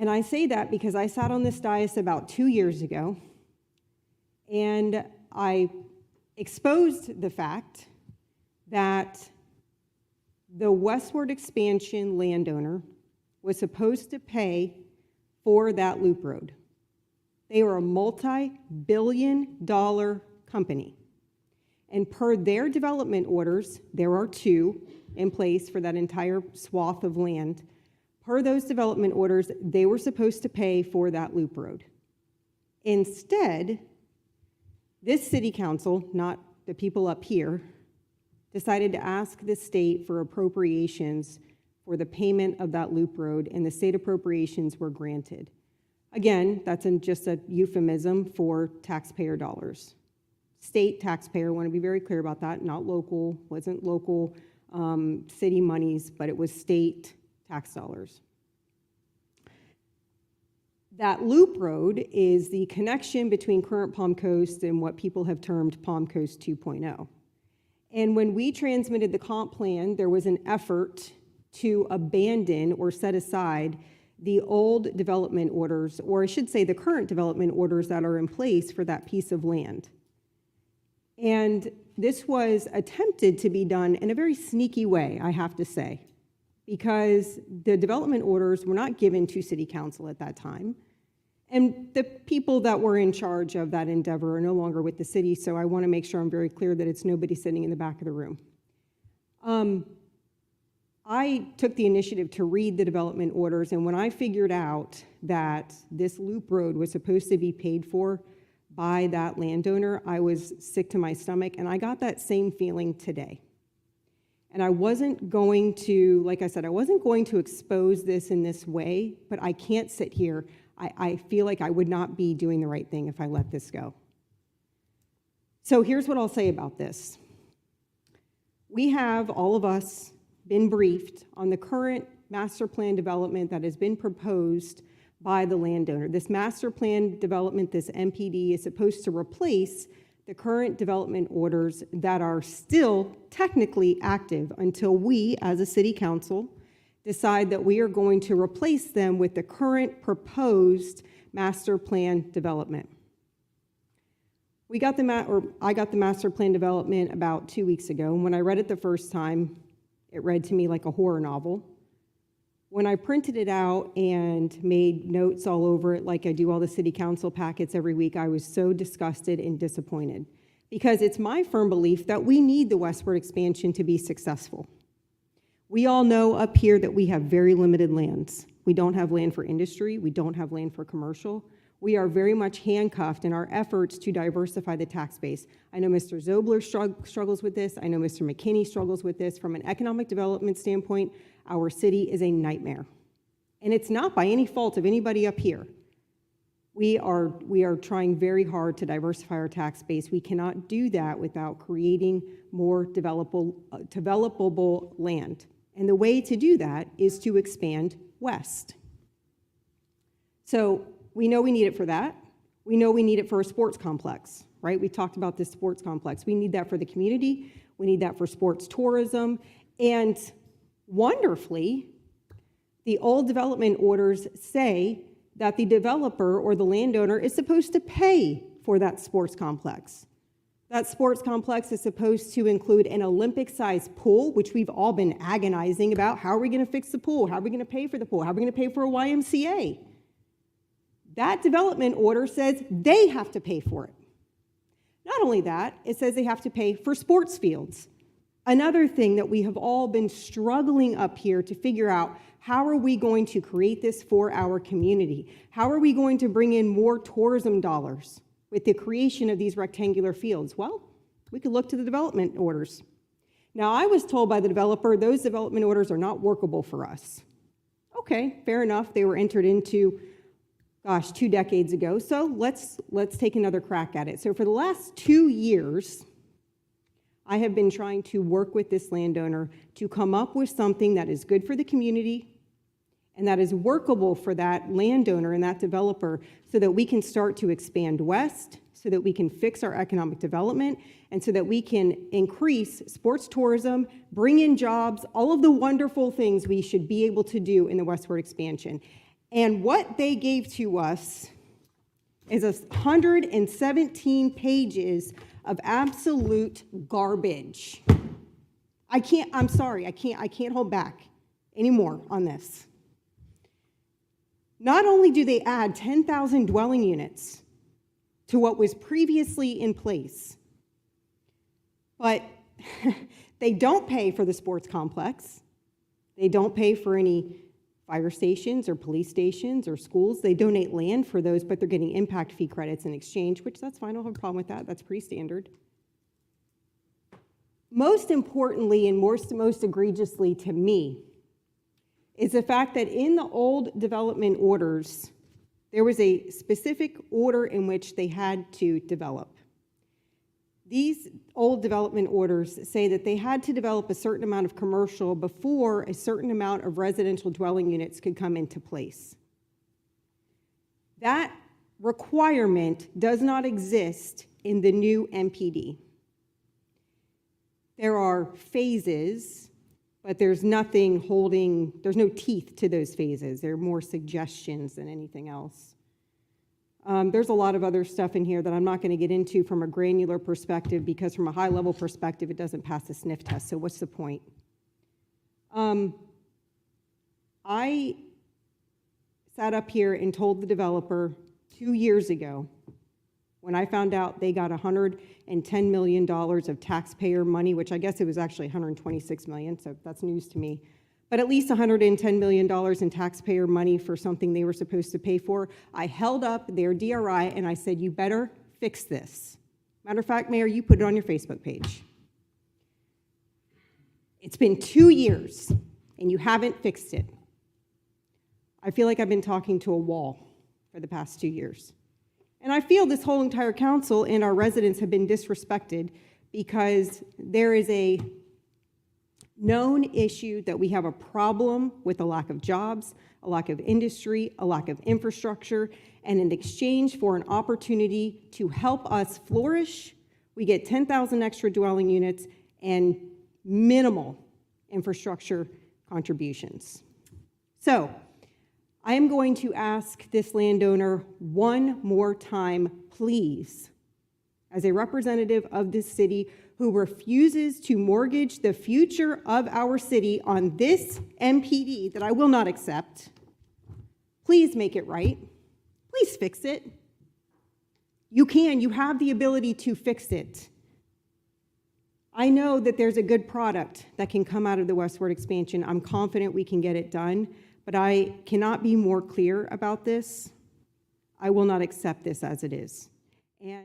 And I say that because I sat on this dais about 2 years ago, and I exposed the fact that the westward expansion landowner was supposed to pay for that loop road. They were a multi-billion-dollar company. And per their development orders, there are 2 in place for that entire swath of land. Per those development orders, they were supposed to pay for that loop road. Instead, this city council, not the people up here, decided to ask the state for appropriations for the payment of that loop road, and the state appropriations were granted. Again, that's just a euphemism for taxpayer dollars. State taxpayer, I want to be very clear about that, not local, wasn't local city monies, but it was state tax dollars. That loop road is the connection between current Palm Coast and what people have termed Palm Coast 2.0. And when we transmitted the comp plan, there was an effort to abandon or set aside the old development orders, or I should say the current development orders that are in place for that piece of land. And this was attempted to be done in a very sneaky way, I have to say, because the development orders were not given to City Council at that time. And the people that were in charge of that endeavor are no longer with the city, so I want to make sure I'm very clear that it's nobody sitting in the back of the room. I took the initiative to read the development orders, and when I figured out that this loop road was supposed to be paid for by that landowner, I was sick to my stomach, and I got that same feeling today. And I wasn't going to, like I said, I wasn't going to expose this in this way, but I can't sit here. I feel like I would not be doing the right thing if I let this go. So here's what I'll say about this. We have, all of us, been briefed on the current master plan development that has been proposed by the landowner. This master plan development, this MPD, is supposed to replace the current development orders that are still technically active until we, as a city council, decide that we are going to replace them with the current proposed master plan development. I got the master plan development about 2 weeks ago, and when I read it the first time, it read to me like a horror novel. When I printed it out and made notes all over it like I do all the city council packets every week, I was so disgusted and disappointed, because it's my firm belief that we need the westward expansion to be successful. We all know up here that we have very limited lands. We don't have land for industry. We don't have land for commercial. We are very much handcuffed in our efforts to diversify the tax base. I know Mr. Zobler struggles with this. I know Mr. McKinney struggles with this. From an economic development standpoint, our city is a nightmare. And it's not by any fault of anybody up here. We are trying very hard to diversify our tax base. We cannot do that without creating more developable land. And the way to do that is to expand west. So we know we need it for that. We know we need it for a sports complex, right? We talked about this sports complex. We need that for the community. We need that for sports tourism. And wonderfully, the old development orders say that the developer or the landowner is supposed to pay for that sports complex. That sports complex is supposed to include an Olympic-sized pool, which we've all been agonizing about. How are we going to fix the pool? How are we going to pay for the pool? How are we going to pay for a YMCA? That development order says they have to pay for it. Not only that, it says they have to pay for sports fields. Another thing that we have all been struggling up here to figure out, how are we going to create this for our community? How are we going to bring in more tourism dollars with the creation of these rectangular fields? Well, we could look to the development orders. Now, I was told by the developer, those development orders are not workable for us. Okay, fair enough. They were entered into 2 decades ago, so let's take another crack at it. So for the last 2 years, I have been trying to work with this landowner to come up with something that is good for the community and that is workable for that landowner and that developer, so that we can start to expand west, so that we can fix our economic development, and so that we can increase sports tourism, bring in jobs, all of the wonderful things we should be able to do in the westward expansion. And what they gave to us is 117 pages of absolute garbage. I'm sorry, I can't hold back anymore on this. Not only do they add 10,000 dwelling units to what was previously in place, but they don't pay for the sports complex. They don't pay for any fire stations or police stations or schools. They donate land for those, but they're getting impact fee credits in exchange, which that's fine. I don't have a problem with that. That's pretty standard. Most importantly and most egregiously to me is the fact that in the old development orders, there was a specific order in which they had to develop. These old development orders say that they had to develop a certain amount of commercial before a certain amount of residential dwelling units could come into place. That requirement does not exist in the new MPD. There are phases, but there's no teeth to those phases. They're more suggestions than anything else. There's a lot of other stuff in here that I'm not going to get into from a granular perspective, because from a high-level perspective, it doesn't pass the sniff test, so what's the point? I sat up here and told the developer 2 years ago, when I found out they got $110 million of taxpayer money, which I guess it was actually $126 million, so that's news to me, but at least $110 million in taxpayer money for something they were supposed to pay for. I held up their DRI and I said, you better fix this. Matter of fact, Mayor, you put it on your Facebook page. It's been 2 years and you haven't fixed it. I feel like I've been talking to a wall for the past 2 years. And I feel this whole entire council and our residents have been disrespected, because there is a known issue that we have a problem with a lack of jobs, a lack of industry, a lack of infrastructure, and in exchange for an opportunity to help us flourish, we get 10,000 extra dwelling units and minimal infrastructure contributions. So I am going to ask this landowner one more time, please, as a representative of this city who refuses to mortgage the future of our city on this MPD that I will not accept, please make it right. Please fix it. You can. You have the ability to fix it. I know that there's a good product that can come out of the westward expansion. I'm confident we can get it done, but I cannot be more clear about this. I will not accept this as it is. And